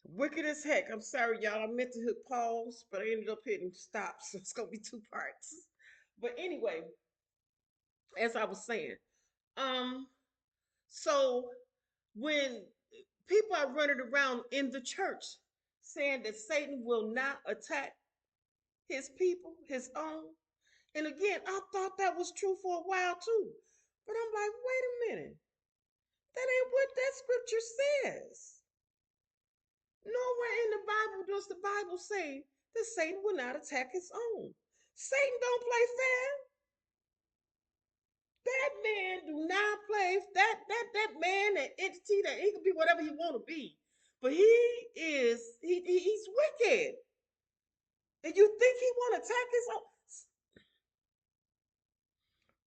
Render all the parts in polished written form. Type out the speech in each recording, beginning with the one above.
Wicked as heck. I'm sorry, y'all. I meant to hit pause, but I ended up hitting stop, so it's gonna be two parts. But anyway, as I was saying, um, so when people are running around in the church saying that Satan will not attack his people, his own, and again, I thought that was true for a while too. But I'm like, wait a minute. That ain't what that scripture says. Nowhere in the Bible does the Bible say that Satan will not attack his own. Satan don't play fair. That man do not play that man, that entity, that he could be whatever he want to be. But he's wicked. And you think he want to attack his own?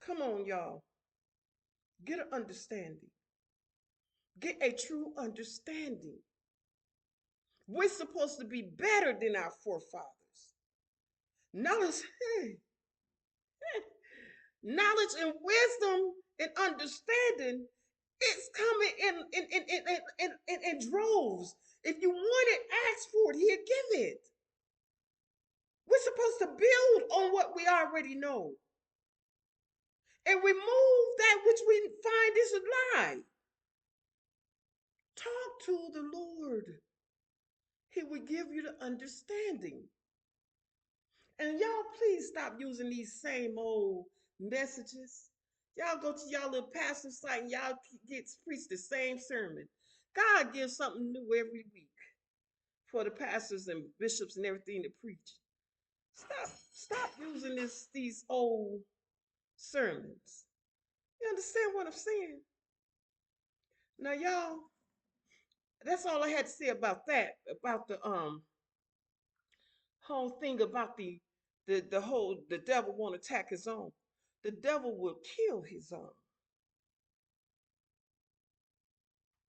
Come on, y'all. Get an understanding. Get a true understanding. We're supposed to be better than our forefathers. Knowledge, knowledge and wisdom and understanding, it's coming in droves. If you want it, ask for it. He'll give it. We're supposed to build on what we already know and remove that which we find is a lie. Talk to the Lord. He will give you the understanding. And y'all, please stop using these same old messages. Y'all go to y'all little pastor site and y'all get preach the same sermon. God gives something new every week for the pastors and bishops and everything to preach. Stop using these old sermons. You understand what I'm saying? Now, y'all, that's all I had to say about that. About the whole thing about the whole the devil won't attack his own. The devil will kill his own.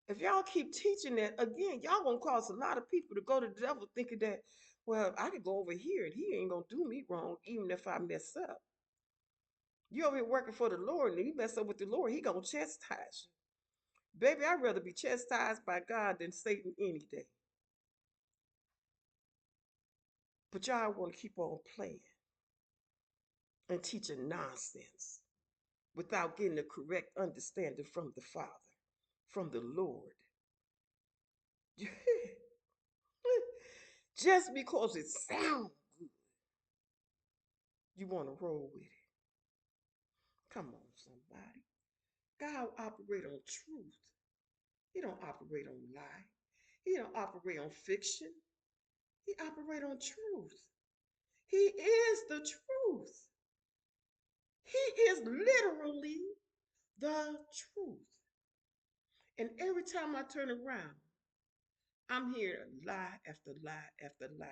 If y'all keep teaching that again, y'all gonna cause a lot of people to go to the devil thinking that, well, I could go over here and he ain't gonna do me wrong, even if I mess up. You over here working for the Lord, and you mess up with the Lord, he gonna chastise you. Baby, I'd rather be chastised by God than Satan any day. But y'all want to keep on playing and teaching nonsense without getting the correct understanding from the Father, from the Lord. Just because it sounds good, you want to roll with it. Come on, somebody. God operate on truth. He don't operate on lie. He don't operate on fiction. He operate on truth. He is the truth. He is literally the truth. And every time I turn around, I'm hearing lie after lie after lie.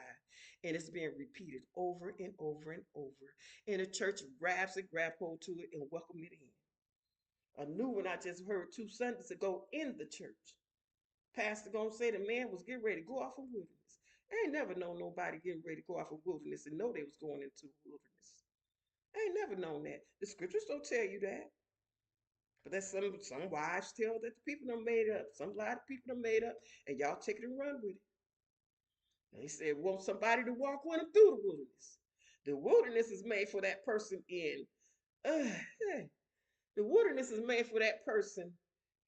And it's being repeated over and over and over. And the church grabs it, grab hold to it, and welcome it in. A new one I just heard 2 Sundays ago in the church. Pastor gonna say the man was getting ready to go off a wilderness. I ain't never known nobody getting ready to go off a wilderness and know they was going into a wilderness. I ain't never known that. The scriptures don't tell you that. But that's some wise tale that the people done made up. Some lie the people done made up, and y'all take it and run with it. And he said, want somebody to walk with him through the wilderness. The wilderness is made for that person in. Uh, the wilderness is made for that person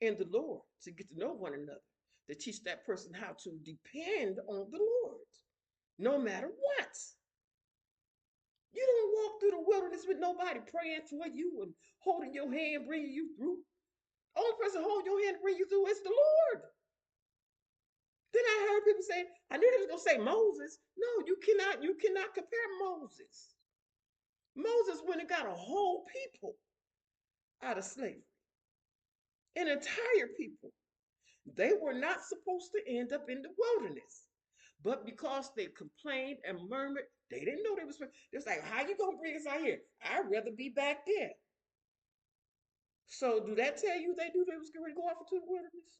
in the Lord to get to know one another, to teach that person how to depend on the Lord, no matter what. You don't walk through the wilderness with nobody praying for you and holding your hand, bringing you through. The only person holding your hand and bring you through is the Lord. Then I heard people say, I knew they was gonna say Moses. No, you cannot compare Moses. Moses went and got a whole people out of slavery. An entire people. They were not supposed to end up in the wilderness. But because they complained and murmured, they didn't know they was. They was like, "How you gonna bring us out here? I'd rather be back there." So, do that tell you they knew they was going to go off into the wilderness?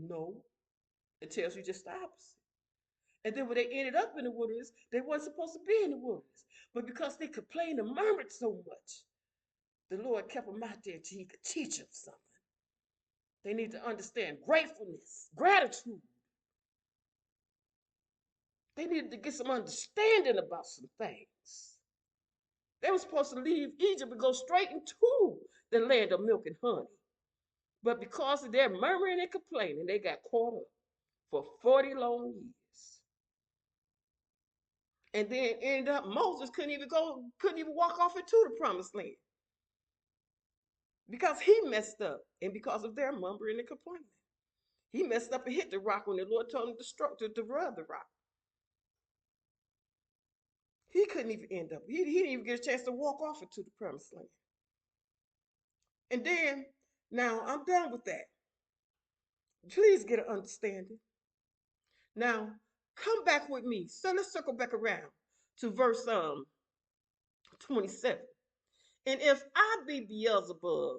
No, it tells you just the opposite. And then when they ended up in the wilderness, they weren't supposed to be in the wilderness. But because they complained and murmured so much, the Lord kept them out there until He could teach them something. They need to understand gratefulness, gratitude. They needed to get some understanding about some things. They were supposed to leave Egypt and go straight into the land of milk and honey. But because of their murmuring and complaining, they got caught up for 40 long years. And then ended up Moses couldn't even walk off into the promised land because he messed up and because of their murmuring and complaining. He messed up and hit the rock when the Lord told him to rub the rock. He couldn't even end up. He didn't even get a chance to walk off into the promised land. And then, now I'm done with that. Please get an understanding. Now, come back with me. So let's circle back around to verse 27. And if I be Beelzebub,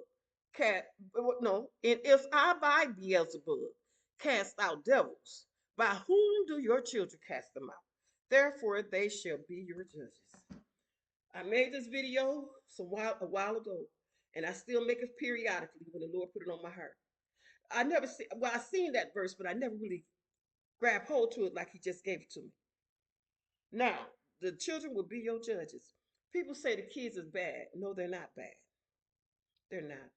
no, and if I by Beelzebub cast out devils, by whom do your children cast them out? Therefore they shall be your judges. I made this video a while ago, and I still make it periodically when the Lord put it on my heart. I seen that verse, but I never really grabbed hold to it like He just gave it to me. Now, the children will be your judges. People say the kids is bad. No, they're not bad. They're not.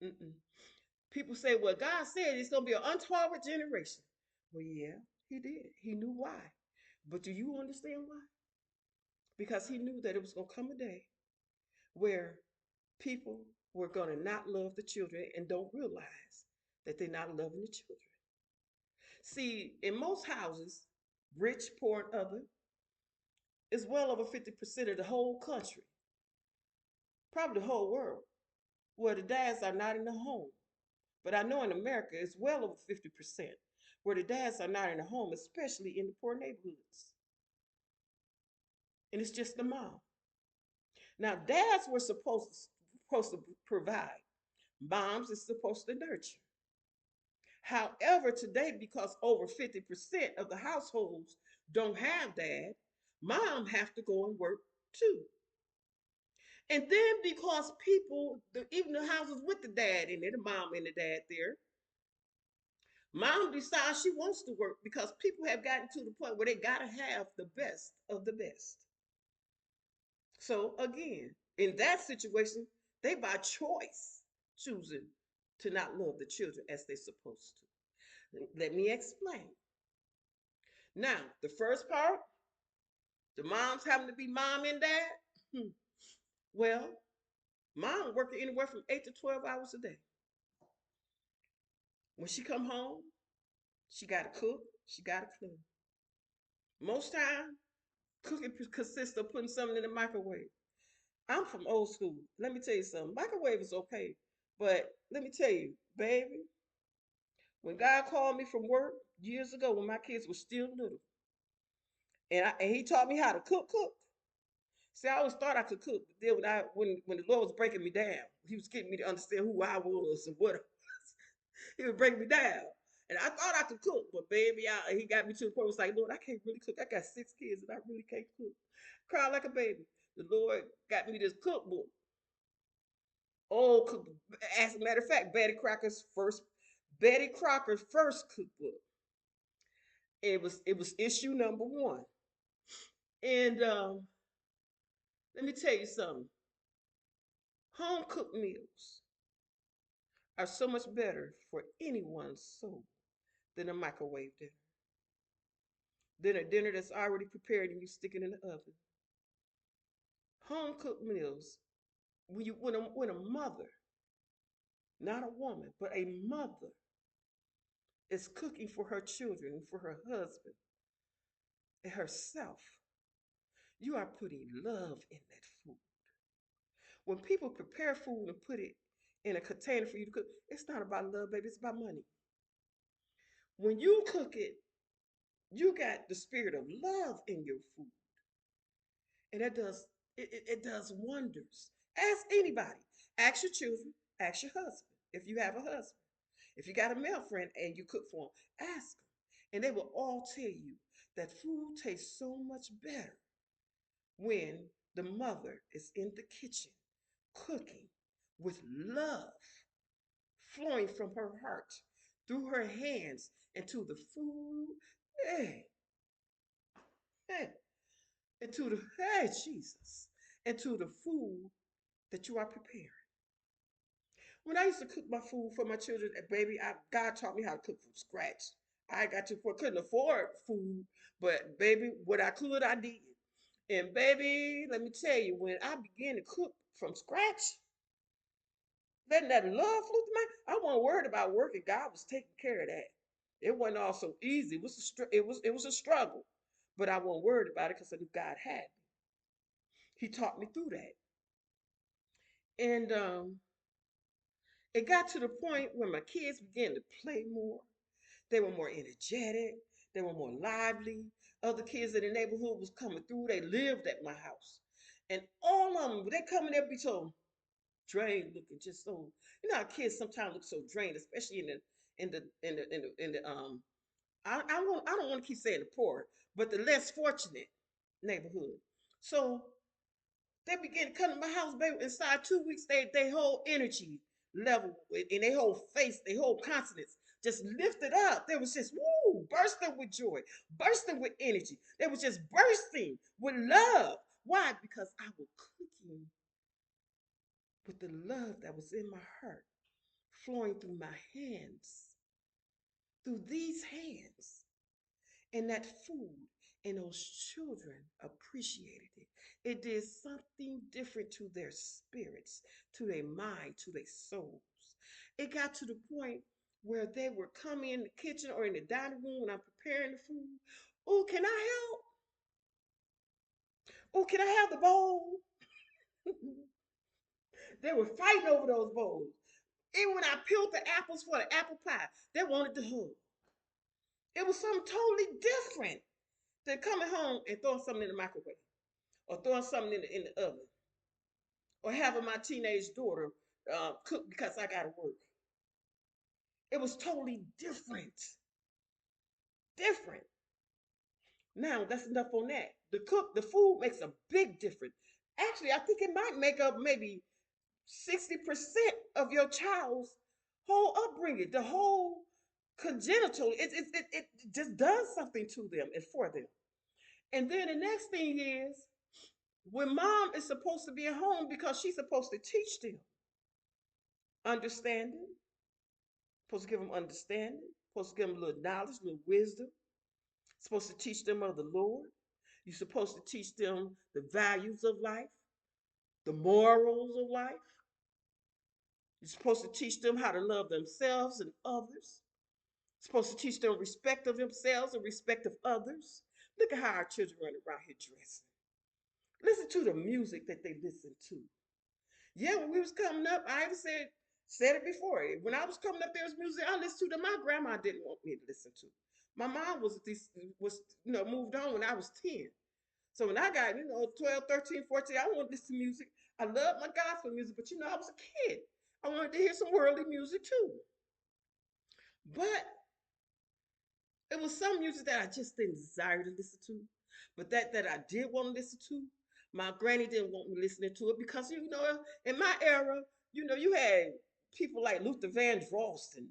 Mm-mm. People say, well, God said it's going to be an untoward generation. Well, yeah, He did. He knew why. But do you understand why? Because He knew that it was going to come a day where people were going to not love the children and don't realize that they're not loving the children. See, in most houses, rich, poor, and other, it's well over 50% of the whole country, probably the whole world, where the dads are not in the home. But I know in America it's well over 50% where the dads are not in the home, especially in the poor neighborhoods. And it's just the mom. Now, dads were supposed to provide. Moms is supposed to nurture. However, today, because over 50% of the households don't have dad, mom have to go and work too. And then because even the houses with the dad in it, the mom and the dad there, mom decides she wants to work because people have gotten to the point where they gotta have the best of the best. So again, in that situation, they by choice choosing to not love the children as they're supposed to. Let me explain. Now, the first part, the moms having to be mom and dad. Well, mom working anywhere from 8 to 12 hours a day. When she come home, she gotta cook, she gotta clean. Most time, cooking consists of putting something in the microwave. I'm from old school. Let me tell you something. Microwave is okay, but let me tell you, baby, when God called me from work years ago when my kids were still little, and He taught me how to cook. See, I always thought I could cook, but then when the Lord was breaking me down, He was getting me to understand who I was and what I was. He was breaking me down. And I thought I could cook, but baby, He got me to the point where it's like, Lord, I can't really cook. I got 6 kids and I really can't cook. Cry like a baby. The Lord got me this cookbook. Oh, as a matter of fact, Betty Crocker's first cookbook. It was issue number 1. And let me tell you something. Home cooked meals are so much better for anyone's soul than a microwave dinner. Than a dinner that's already prepared and you stick it in the oven. Home cooked meals, when a mother, not a woman, but a mother is cooking for her children and for her husband and herself, you are putting love in that food. When people prepare food and put it in a container for you to cook, it's not about love, baby, it's about money. When you cook it, you got the spirit of love in your food. And it does wonders. Ask anybody. Ask your children, ask your husband, if you have a husband. If you got a male friend and you cook for them, ask them. And they will all tell you that food tastes so much better when the mother is in the kitchen cooking with love flowing from her heart through her hands into the food. Hey, Hey, into the hey Jesus, into the food that you are preparing. When I used to cook my food for my children, baby, God taught me how to cook from scratch. I got to couldn't afford food, but baby, what I could, I did. And baby, let me tell you, when I began to cook from scratch, letting that love flow through I wasn't worried about working. God was taking care of that. It wasn't all so easy. It was a struggle, but I wasn't worried about it because I knew God had me. He taught me through that, and it got to the point where my kids began to play more. They were more energetic. They were more lively. Other kids in the neighborhood was coming through. They lived at my house, and all of them they come in there be so drained looking, just so you know how kids sometimes look so drained, especially in the I don't want to keep saying the poor, but the less fortunate neighborhood. So they begin to come to my house, baby. Inside 2 weeks, they whole energy level and they whole face, they whole consonants just lifted up. They was just woo, bursting with joy, bursting with energy. They was just bursting with love. Why? Because I was cooking with the love that was in my heart, flowing through my hands, through these hands. And that food and those children appreciated it. It did something different to their spirits, to their mind, to their souls. It got to the point where they would come in the kitchen or in the dining room when I'm preparing the food. Oh, can I help? Oh, can I have the bowl? They were fighting over those bowls. Even when I peeled the apples for the apple pie, they wanted the hug. It was something totally different than coming home and throwing something in the microwave or throwing something in the oven or having my teenage daughter cook because I got to work. It was totally different. Different. Now, that's enough on that. The food makes a big difference. Actually, I think it might make up maybe 60% of your child's whole upbringing, the whole congenital. It just does something to them and for them. And then the next thing is when mom is supposed to be at home because she's supposed to teach them understanding, supposed to give them understanding, supposed to give them a little knowledge, a little wisdom, supposed to teach them of the Lord. You're supposed to teach them the values of life, the morals of life. You're supposed to teach them how to love themselves and others. You're supposed to teach them respect of themselves and respect of others. Look at how our children run around here dressing. Listen to the music that they listen to. Yeah, when we was coming up, I even said it before. When I was coming up, there was music I listened to that my grandma didn't want me to listen to. My mom was moved on when I was 10. So when I got 12, 13, 14, I wanted to listen to music. I loved my gospel music, but I was a kid. I wanted to hear some worldly music too. But it was some music that I just didn't desire to listen to, but that I did want to listen to. My granny didn't want me listening to it because in my era, you had people like Luther Vandross and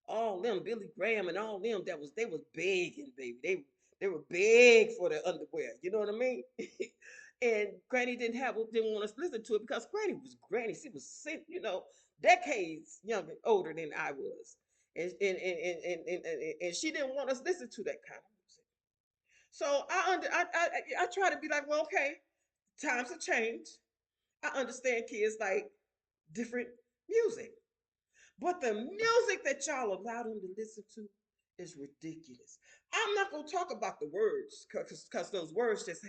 all them, Billy Graham and all them they was begging, baby. They were big for their underwear. You know what I mean? And Granny didn't want us to listen to it because Granny was Granny. She was decades younger, older than I was and she didn't want us to listen to that kind of music. So I try to be like, well, okay, times have changed. I understand kids like different music, but the music that y'all allow them to listen to is ridiculous. I'm not gonna talk about the words because those words just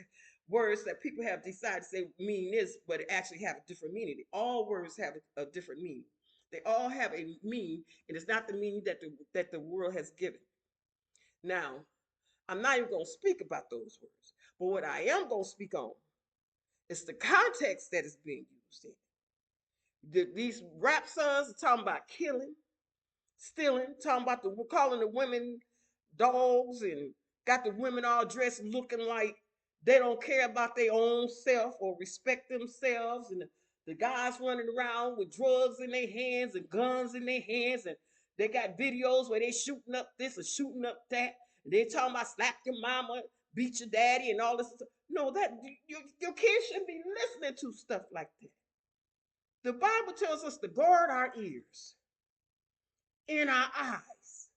words that people have decided to say mean this, but it actually have a different meaning. All words have a different meaning. They all have a meaning, and it's not the meaning that the world has given. Now, I'm not even going to speak about those words, but what I am going to speak on is the context that is being used in. These rap songs are talking about killing, stealing, talking about calling the women dogs and got the women all dressed looking like they don't care about their own self or respect themselves, and the guys running around with drugs in their hands and guns in their hands, and they got videos where they shooting up this or shooting up that, and they talking about slap your mama. beat your daddy and all this stuff. No, that your kids shouldn't be listening to stuff like that. The Bible tells us to guard our ears and our eyes,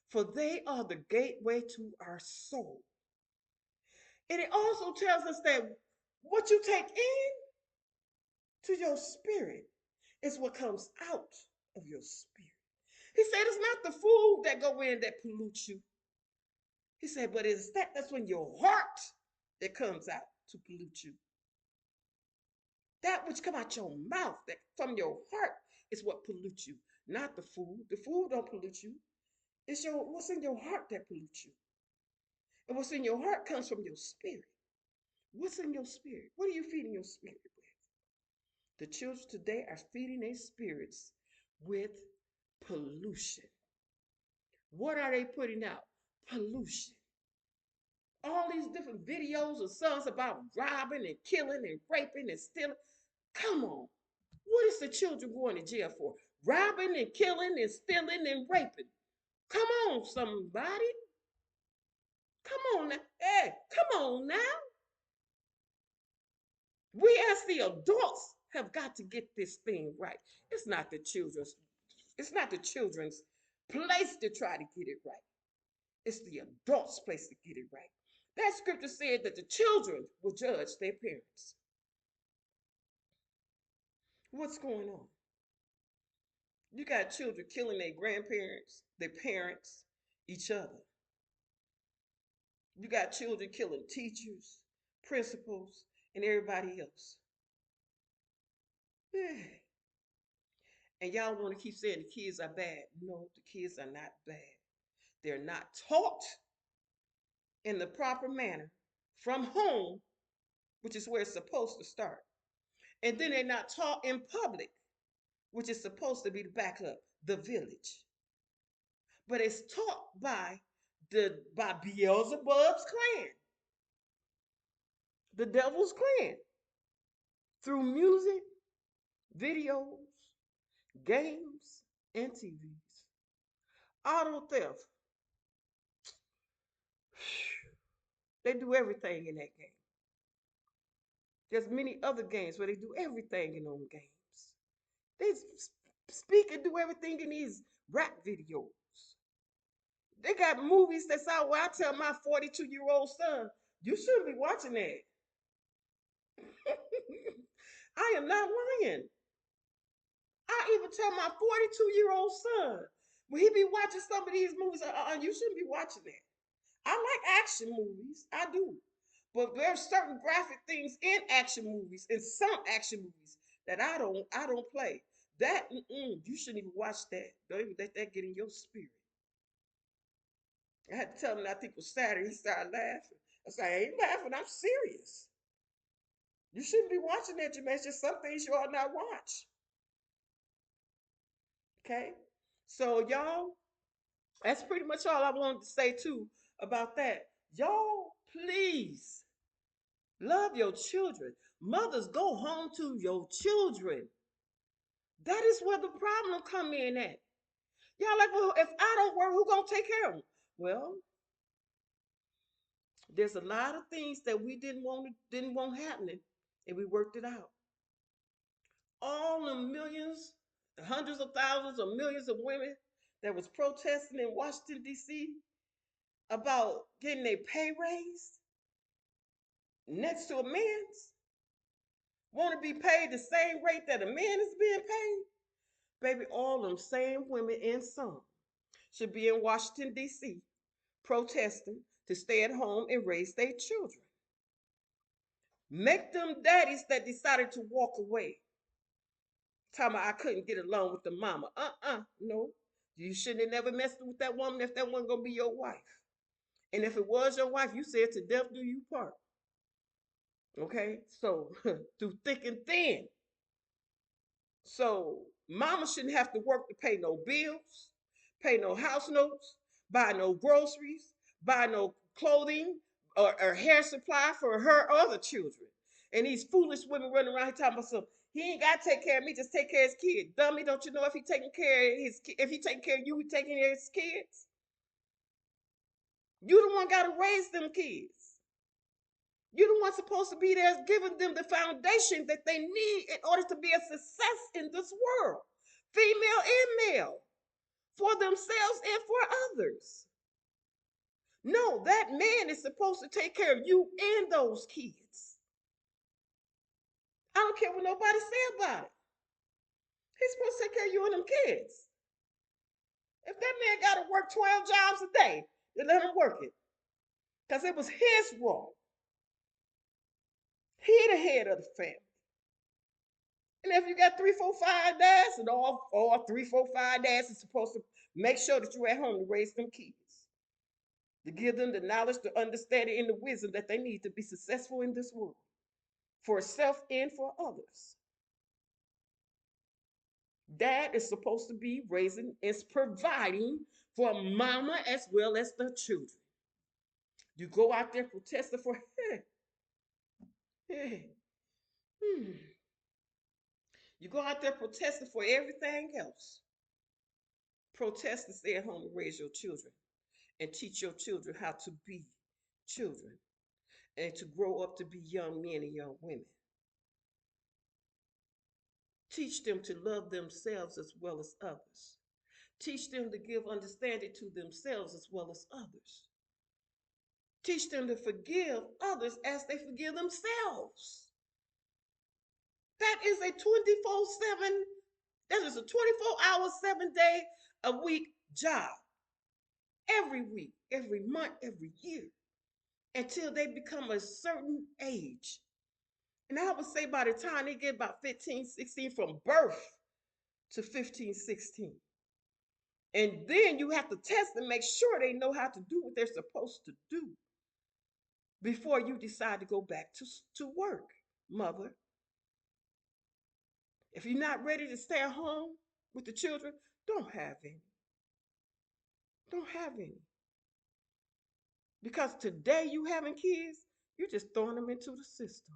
for they are the gateway to our soul. And it also tells us that what you take in to your spirit is what comes out of your spirit. He said it's not the food that go in that pollutes you. He said, but it's that's when your heart that comes out to pollute you. That which come out your mouth, that from your heart, is what pollutes you, not the food. The food don't pollute you. It's your what's in your heart that pollutes you. And what's in your heart comes from your spirit. What's in your spirit? What are you feeding your spirit with? The children today are feeding their spirits with pollution. What are they putting out? Pollution. All these different videos and songs about robbing and killing and raping and stealing. Come on. What is the children going to jail for? Robbing and killing and stealing and raping. Come on, somebody. Come on now. Hey, come on now. We as the adults have got to get this thing right. It's not the children's, it's not the children's place to try to get it right. It's the adults' place to get it right. That scripture said that the children will judge their parents. What's going on? You got children killing their grandparents, their parents, each other. You got children killing teachers, principals, and everybody else. And y'all want to keep saying the kids are bad. No, the kids are not bad. They're not taught in the proper manner from home, which is where it's supposed to start. And then they're not taught in public, which is supposed to be the backup, the village. But it's taught by Beelzebub's clan, the devil's clan, through music, videos, games, and TVs. Auto theft. They do everything in that game. There's many other games where they do everything in those games. They speak and do everything in these rap videos. They got movies that's out where I tell my 42-year-old son, you shouldn't be watching that. I am not lying. I even tell my 42-year-old son, when he be watching some of these movies, you shouldn't be watching that. I like action movies. I do. But there's certain graphic things in action movies, in some action movies, that I don't play. That you shouldn't even watch that. Don't even let that get in your spirit. I had to tell him, I think it was Saturday. He started laughing. I said, I ain't laughing, I'm serious. You shouldn't be watching that, Jermaine. It's just some things you ought not watch. Okay? So y'all, that's pretty much all I wanted to say too about that. Y'all, please love your children. Mothers, go home to your children. That is where the problem come in at. Y'all like, well, if I don't work, who gonna take care of them? Well, there's a lot of things that we didn't want happening, and we worked it out. All the millions, hundreds of thousands or millions of women that was protesting in Washington D.C. about getting their pay raised next to a man's, want to be paid the same rate that a man is being paid. Baby, all them same women and some should be in Washington, D.C. protesting to stay at home and raise their children. Make them daddies that decided to walk away. Talking about I couldn't get along with the mama. No. You shouldn't have never messed with that woman if that wasn't gonna be your wife. And if it was your wife, you said to death do you part. Okay? So through thick and thin. So mama shouldn't have to work to pay no bills, pay no house notes, buy no groceries, buy no clothing or hair supply for her other children. And these foolish women running around here talking about some, he ain't got to take care of me, just take care of his kid. Dummy, don't you know if he taking care of his, if he taking care of you, he taking care of his kids? You the one got to raise them kids. You the one supposed to be there giving them the foundation that they need in order to be a success in this world, female and male, for themselves and for others. No, that man is supposed to take care of you and those kids. I don't care what nobody say about it. He's supposed to take care of you and them kids. If that man got to work 12 jobs a day, then let him work it. Because it was his role. He the head of the family. And if you got 3, 4, 5 dads, and all 3, 4, 5 dads is supposed to make sure that you're at home to raise them kids, to give them the knowledge, the understanding, and the wisdom that they need to be successful in this world, for self and for others. Dad is supposed to be raising, is providing for mama as well as the children. You go out there protesting for, hey, hmm. You go out there protesting for everything else. Protest and stay at home and raise your children and teach your children how to be children and to grow up to be young men and young women. Teach them to love themselves as well as others. Teach them to give understanding to themselves as well as others. Teach them to forgive others as they forgive themselves. That is a 24/7, that is a 24-hour, 7 day a week job. Every week, every month, every year, until they become a certain age. And I would say by the time they get about 15, 16, from birth to 15, 16. And then you have to test and make sure they know how to do what they're supposed to do before you decide to go back to work, mother. If you're not ready to stay at home with the children, don't have any. Don't have any. Because today you having kids, you're just throwing them into the system.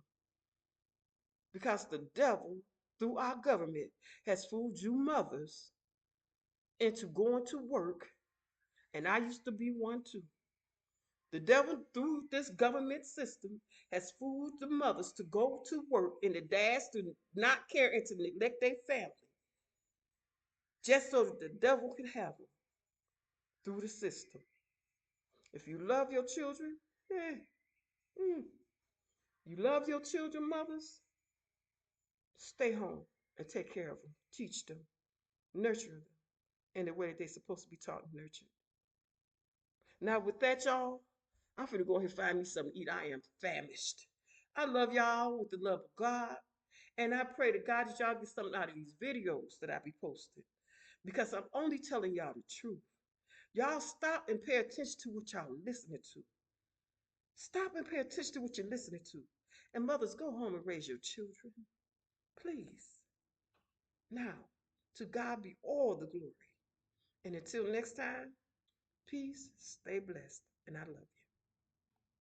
Because the devil, through our government, has fooled you mothers into going to work. And I used to be one too. The devil, through this government system, has fooled the mothers to go to work and the dads to not care and to neglect their family, just so that the devil can have them through the system. If you love your children, eh, mm, you love your children, mothers, stay home and take care of them. Teach them, nurture them in the way that they're supposed to be taught and nurtured. Now, with that, y'all, I'm finna go ahead and find me something to eat. I am famished. I love y'all with the love of God. And I pray to God that y'all get something out of these videos that I be posting. Because I'm only telling y'all the truth. Y'all stop and pay attention to what y'all listening to. Stop and pay attention to what you're listening to. And mothers, go home and raise your children. Please. Now, to God be all the glory. And until next time, peace, stay blessed, and I love you.